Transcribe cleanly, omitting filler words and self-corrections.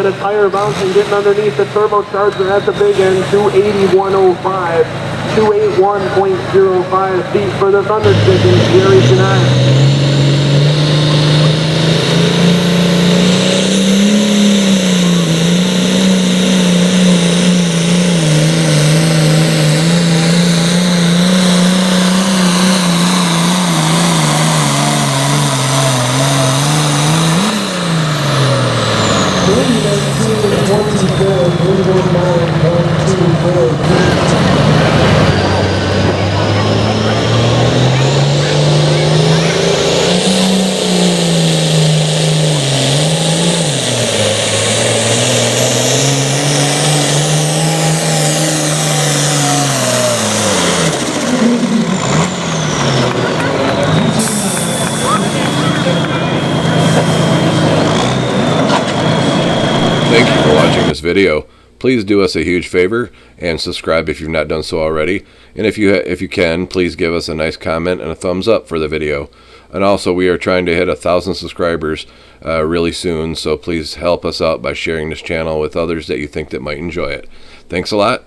bit of tire bouncing, getting underneath the turbocharger at the big end, 281.05, 281.05 feet for the Thunder Chicken, Jerry Genei. Thank you for watching this video. Please do us a huge favor and subscribe if you've not done so already. And if you can, please give us a nice comment and a thumbs up for the video. And also, we are trying to hit 1,000 subscribers really soon, so please help us out by sharing this channel with others that you think that might enjoy it. Thanks a lot.